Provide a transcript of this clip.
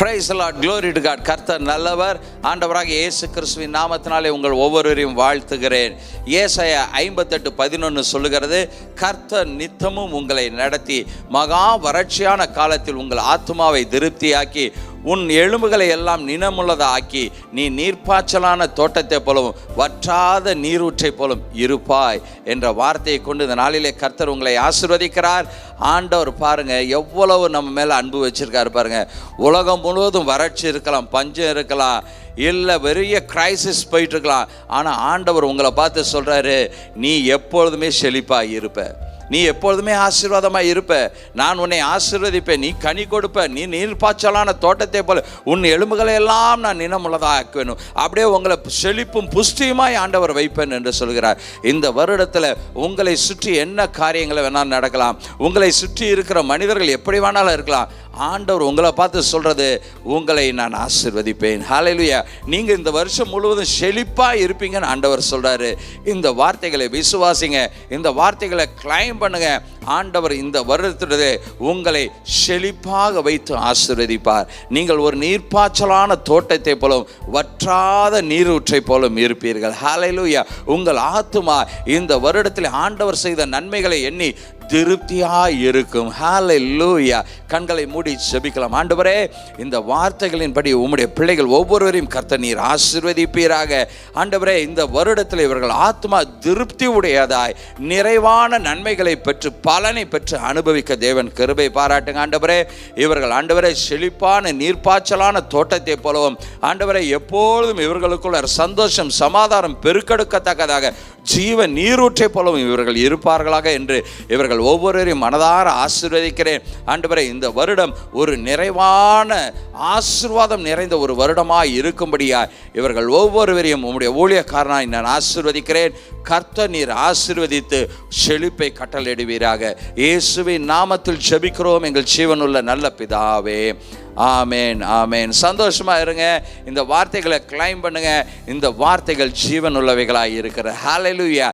Praise the Lord, glory to God. கர்த்தர் நல்லவர். ஆண்டவராகிய இயேசு கிறிஸ்துவின் நாமத்தினாலே உங்கள் ஒவ்வொருவரையும் வாழ்த்துகிறேன். ஏசாயா 58:11 சொல்லுகிறது, கர்த்தர் நித்தமும் உங்களை நடத்தி மகா வறட்சியான காலத்தில் உங்கள் ஆத்துமாவை திருப்தியாக்கி உன் எலும்புகளை எல்லாம் நினமுள்ளதாக்கி நீ நீர்ப்பாய்ச்சலான தோட்டத்தை போலவும் வற்றாத நீரூற்றை போலும் இருப்பாய் என்ற வார்த்தையை கொண்டு இந்த நாளிலே கர்த்தர் உங்களை ஆசீர்வதிக்கிறார். ஆண்டவர் பாருங்க எவ்வளவு நம்ம மேலே அன்பு வச்சிருக்காரு பாருங்க. உலகம் முழுவதும் வறட்சி இருக்கலாம், பஞ்சம் இருக்கலாம், இல்லை பெரிய கிரைசிஸ் போயிட்டு இருக்கலாம். ஆனால் ஆண்டவர் உங்களை பார்த்து சொல்கிறாரு, நீ எப்பொழுதுமே செழிப்பாக இருப்ப, நீ எப்பொழுதுமே ஆசீர்வாதமாக இருப்ப, நான் உன்னை ஆசீர்வதிப்பேன், நீ கனி கொடுப்ப, நீ நீர்ப்பாய்ச்சலான தோட்டத்தை போல உன் எலும்புகளை எல்லாம் நான் நினமுள்ளதாக ஆக்குவேன், அப்படியே உங்களை செழிப்பும் புஷ்டியுமாய் ஆண்டவர் வைப்பேன் என்று சொல்கிறார். இந்த வருடத்தில் உங்களை சுற்றி என்ன காரியங்களை வேணாலும் நடக்கலாம், உங்களை சுற்றி இருக்கிற மனிதர்கள் எப்படி வேணாலும் இருக்கலாம். ஆண்டவர் உங்களை பார்த்து சொல்கிறது, உங்களை நான் ஆசீர்வதிப்பேன். ஹல்லேலூயா. நீங்கள் இந்த வருஷம் முழுவதும் செழிப்பாக இருப்பீங்கன்னு ஆண்டவர் சொல்கிறாரு. இந்த வார்த்தைகளை விசுவாசிங்க, இந்த வார்த்தைகளை கிளைம் பண்ணுங்க. ஆண்டவர் இந்த வருடத்திலே உங்களை செழிப்பாக வைத்து ஆசீர்வதிப்பார். நீங்கள் ஒரு நீர்ப்பாய்ச்சலான தோட்டத்தை போலும் வற்றாத நீரூற்றை போலும் இருப்பீர்கள். ஹல்லேலூயா. உங்கள் ஆத்துமா இந்த வருடத்தில் ஆண்டவர் செய்த நன்மைகளை எண்ணி திருப்தியாக இருக்கும். ஹல்லேலூயா. கண்களை மூடி ஜெபிக்கலாம். ஆண்டவரே, இந்த வார்த்தைகளின்படி உம்முடைய பிள்ளைகள் ஒவ்வொருவரையும் கர்த்தர் நீர் ஆசீர்வதிப்பீராக. ஆண்டவரே, இந்த வருடத்தில் இவர்கள் ஆத்மா திருப்தி உடையதாய் நிறைவான நன்மைகளை பெற்று பலனை பெற்று அனுபவிக்க தேவன் கிருபை பாராட்டுங்க. ஆண்டவரே, இவர்கள் ஆண்டவரே செழிப்பான நீர்ப்பாய்ச்சலான தோட்டத்தை போலவும் ஆண்டவரே எப்பொழுதும் இவர்களுக்குள்ள சந்தோஷம் சமாதானம் பெருக்கெடுக்கத்தக்கதாக ஜீவ நீரூற்றை போலவும் இவர்கள் இருப்பார்களாக என்று இவர்கள் ஒவ்வொருவரையும் மனதார ஆசீர்வதிக்கிறேன். ஆண்டவரே, இந்த வருடம் ஒரு நிறைவான ஆசீர்வாதம் நிறைந்த ஒரு வருடமாய் இருக்கும்படியாய் இவர்கள் ஒவ்வொருவரையும் உம்முடைய ஊழியக்காரனாய் நான் ஆசீர்வதிக்கிறேன். கர்த்தர் நீர் ஆசீர்வதித்து செழிப்பை கட்டளையிடுவீராக. இயேசுவின் நாமத்தில் ஜெபிக்கிறோம் எங்கள் ஜீவனுள்ள நல்ல பிதாவே. ஆமேன், ஆமேன். சந்தோஷமா இருங்க. இந்த வார்த்தைகளை கிளைம் பண்ணுங்க. இந்த வார்த்தைகள் ஜீவனுள்ளவைகளாய் இருக்கிற. ஹல்லேலூயா.